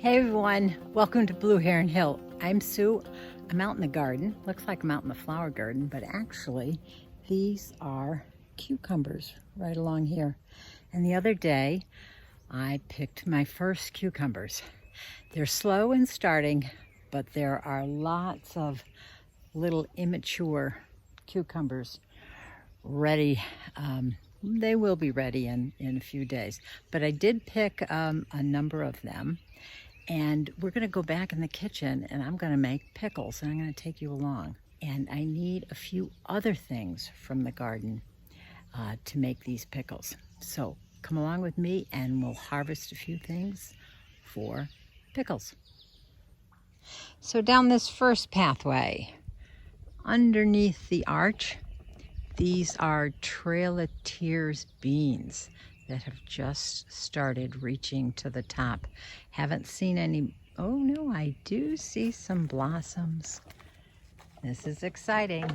Hey everyone, welcome to Blue Heron Hill. I'm Sue. I'm out in the garden. Looks like I'm out in the flower garden, but actually these are cucumbers right along here. And the other day I picked my first cucumbers. They're slow in starting, but there are lots of little immature cucumbers ready. They will be ready in a few days, but I did pick a number of them. And we're going to go back in the kitchen and I'm going to make pickles, and I'm going to take you along. And I need a few other things from the garden to make these pickles. So come along with me and we'll harvest a few things for pickles. So down this first pathway, underneath the arch, these are Trail of Tears beans that have just started reaching to the top. Haven't seen any, oh no, I do see some blossoms. This is exciting.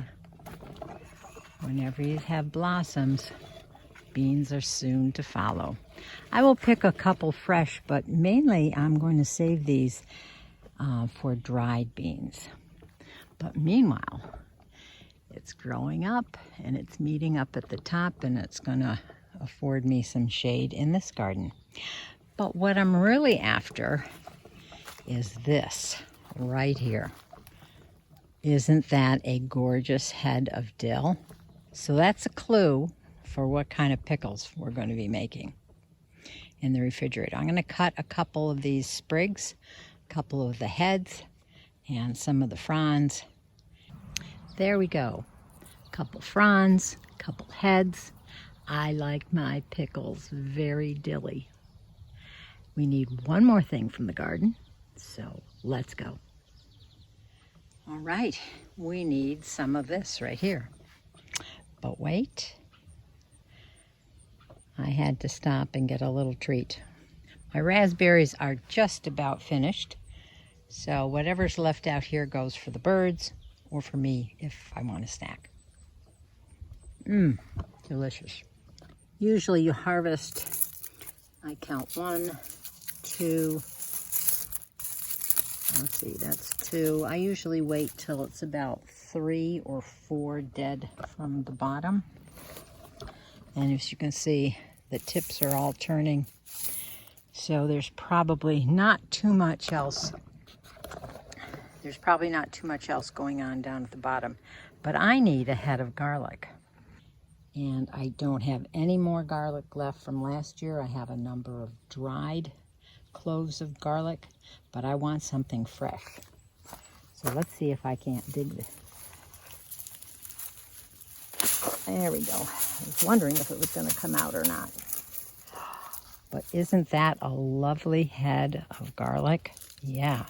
Whenever you have blossoms, beans are soon to follow. I will pick a couple fresh, but mainly I'm going to save these for dried beans. But meanwhile, it's growing up and it's meeting up at the top, and it's gonna afford me some shade in this garden. But what I'm really after is this right here. Isn't that a gorgeous head of dill? So that's a clue for what kind of pickles we're going to be making in the refrigerator. I'm going to cut a couple of these sprigs, a couple of the heads, and some of the fronds. There we go. A couple fronds, a couple heads. I like my pickles very dilly. We need one more thing from the garden, so let's go. All right, we need some of this right here. But wait, I had to stop and get a little treat. My raspberries are just about finished, so whatever's left out here goes for the birds or for me if I want a snack. Delicious. Usually you harvest, I count 1, 2, let's see, that's 2. I usually wait till it's about 3 or 4 dead from the bottom. And as you can see, the tips are all turning. So there's probably not too much else. There's probably not too much else going on down at the bottom. But I need a head of garlic. And I don't have any more garlic left from last year. I have a number of dried cloves of garlic, but I want something fresh. So let's see if I can't dig this. There we go. I was wondering if it was going to come out or not. But isn't that a lovely head of garlic? Yeah.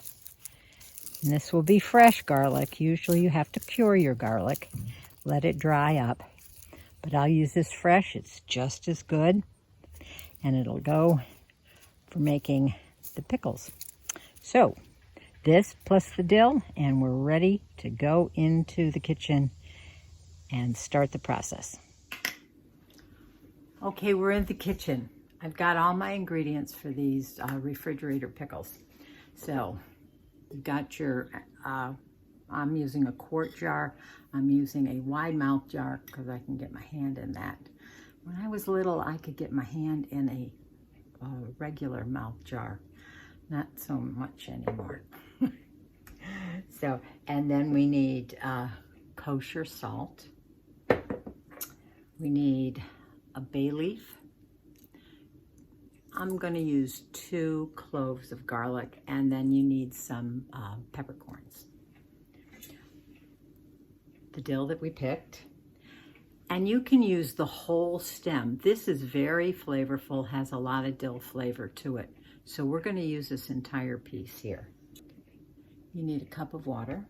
And this will be fresh garlic. Usually you have to cure your garlic, let it dry up. But I'll use this fresh. It's just as good. And it'll go for making the pickles. So this plus the dill, and we're ready to go into the kitchen and start the process. Okay, we're in the kitchen. I've got all my ingredients for these refrigerator pickles. So you've got your, I'm using a quart jar. I'm using a wide mouth jar because I can get my hand in that. When I was little, I could get my hand in a regular mouth jar. Not so much anymore. So, and then we need kosher salt. We need a bay leaf. I'm going to use 2 cloves of garlic, and then you need some peppercorns. The dill that we picked, and you can use the whole stem. This is very flavorful, has a lot of dill flavor to it. So we're going to use this entire piece here. You need a cup of water,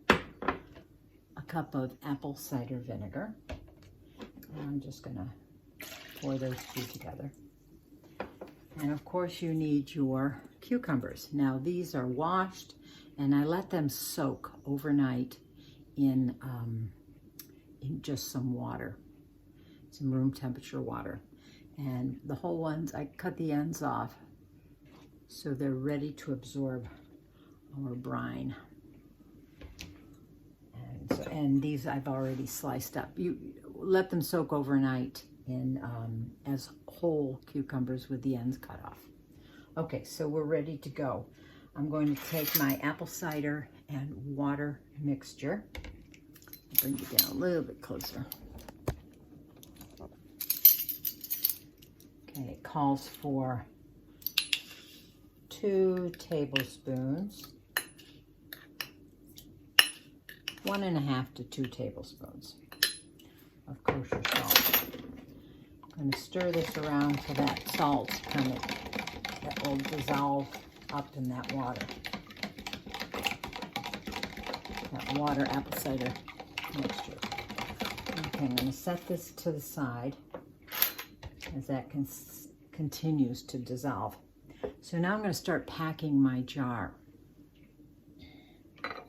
a cup of apple cider vinegar, and I'm just going to pour those 2 together. And of course you need your cucumbers. Now these are washed, and I let them soak overnight in just some water, some room temperature water. And the whole ones, I cut the ends off so they're ready to absorb our brine. And these I've already sliced up. You let them soak overnight in as whole cucumbers with the ends cut off. Okay, so we're ready to go. I'm going to take my apple cider and water mixture. I'll bring you down a little bit closer. Okay, it calls for 2 tablespoons, 1.5 to 2 tablespoons of kosher salt. I'm going to stir this around so that salt that will dissolve up in that water. That water apple cider mixture. Okay, I'm going to set this to the side as that continues to dissolve. So now I'm going to start packing my jar.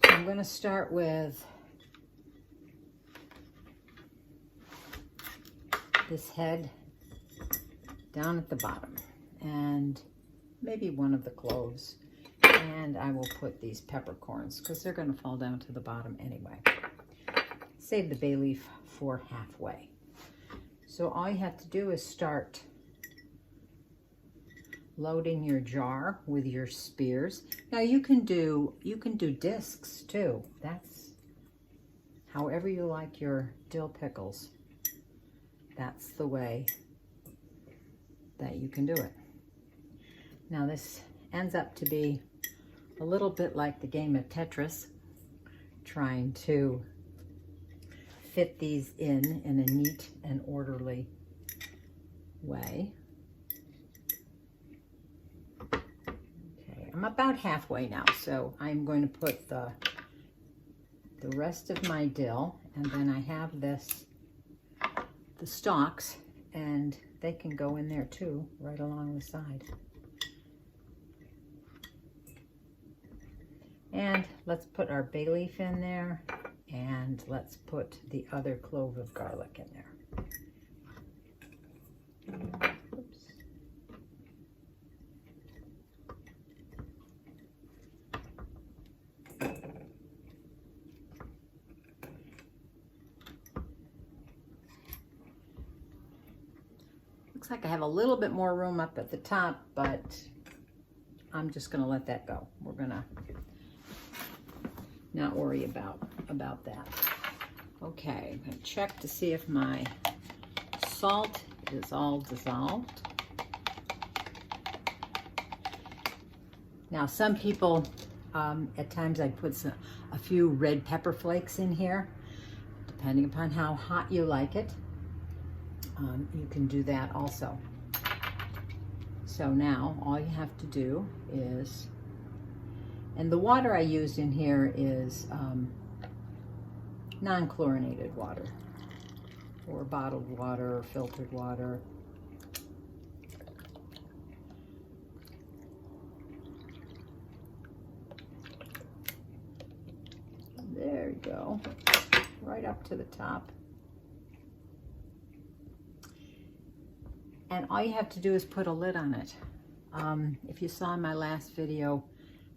I'm going to start with this head down at the bottom and maybe one of the cloves, and I will put these peppercorns because they're going to fall down to the bottom anyway. Save the bay leaf for halfway. So all you have to do is start loading your jar with your spears. Now you can do discs too. That's however you like your dill pickles. That's the way that you can do it. Now this ends up to be a little bit like the game of Tetris, trying to fit these in a neat and orderly way. Okay, I'm about halfway now, so I'm going to put the rest of my dill, and then I have the stalks, and they can go in there too, right along the side. And let's put our bay leaf in there, and let's put the other clove of garlic in there. Oops. Looks like I have a little bit more room up at the top, but I'm just going to let that go. We're going to not worry about that. Okay, I'm going to check to see if my salt is all dissolved. Now some people, at times I put a few red pepper flakes in here, depending upon how hot you like it. You can do that also. So now all you have to do is, and the water I used in here is non-chlorinated water, or bottled water, or filtered water. There you go, right up to the top. And all you have to do is put a lid on it. If you saw in my last video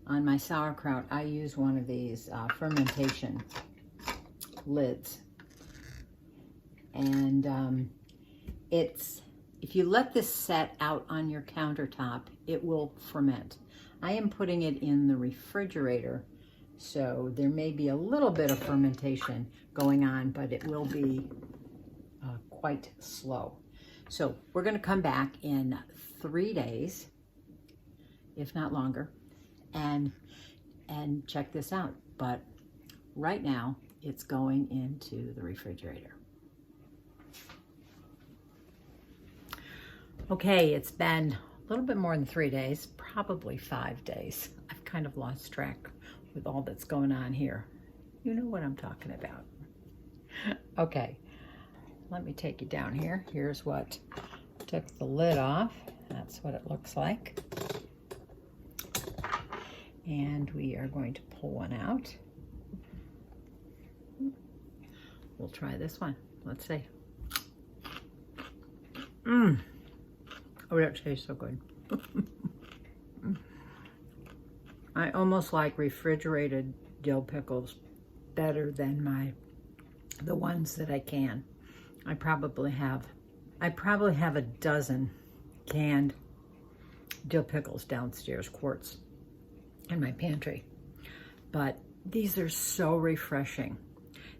on my sauerkraut, I use one of these fermentation lids. And if you let this set out on your countertop, it will ferment. I am putting it in the refrigerator, so there may be a little bit of fermentation going on, but it will be quite slow. So we're going to come back in 3 days, if not longer, and check this out. But right now, it's going into the refrigerator. Okay, it's been a little bit more than 3 days, probably 5 days. I've kind of lost track with all that's going on here. You know what I'm talking about. Okay. Let me take you down here. Here's what took the lid off. That's what it looks like. And we are going to pull one out. We'll try this one. Let's see. Oh, that tastes so good. I almost like refrigerated dill pickles better than the ones that I can. I probably have a dozen canned dill pickles downstairs, quarts, in my pantry. But these are so refreshing.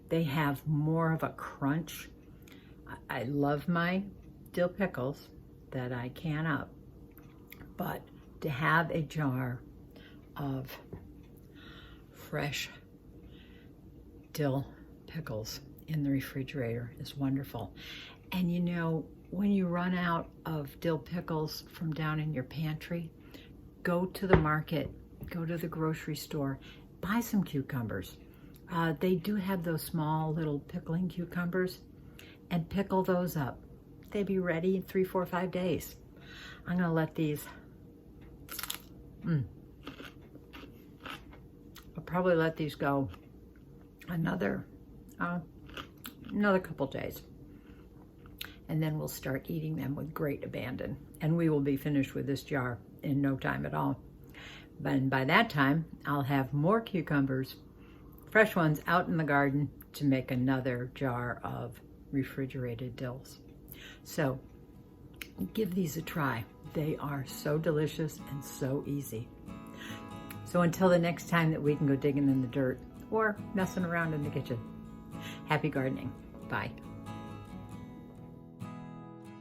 They have more of a crunch. I love my dill pickles that I can up, but to have a jar of fresh dill pickles in the refrigerator is wonderful. And you know, when you run out of dill pickles from down in your pantry, go to the market, go to the grocery store, buy some cucumbers. They do have those small little pickling cucumbers, and pickle those up. They'll be ready in 3, 4, 5 days. I'm gonna let these, I'll probably let these go another couple days. And then we'll start eating them with great abandon. And we will be finished with this jar in no time at all. But by that time, I'll have more cucumbers, fresh ones, out in the garden to make another jar of refrigerated dills. So give these a try. They are so delicious and so easy. So until the next time that we can go digging in the dirt or messing around in the kitchen, happy gardening. Bye.